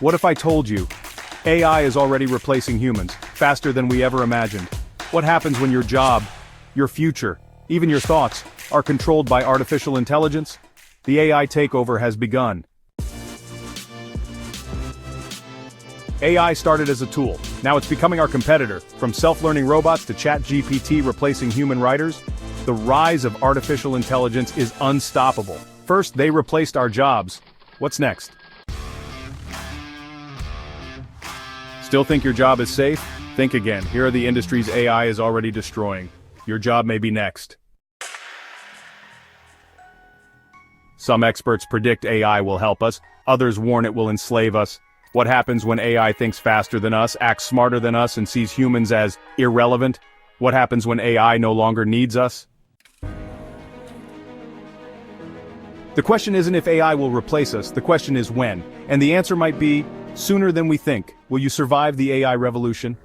What if I told you, AI is already replacing humans, faster than we ever imagined? What happens when your job, your future, even your thoughts, are controlled by artificial intelligence? The AI takeover has begun. AI started as a tool. Now it's becoming our competitor. From self-learning robots to ChatGPT replacing human writers, the rise of artificial intelligence is unstoppable. First, they replaced our jobs. What's next? Still think your job is safe? Think again. Here are the industries AI is already destroying. Your job may be next. Some experts predict AI will help us. Others warn it will enslave us. What happens when AI thinks faster than us, acts smarter than us, and sees humans as irrelevant? What happens when AI no longer needs us? The question isn't if AI will replace us, the question is when. And the answer might be sooner than we think. Will you survive the AI revolution?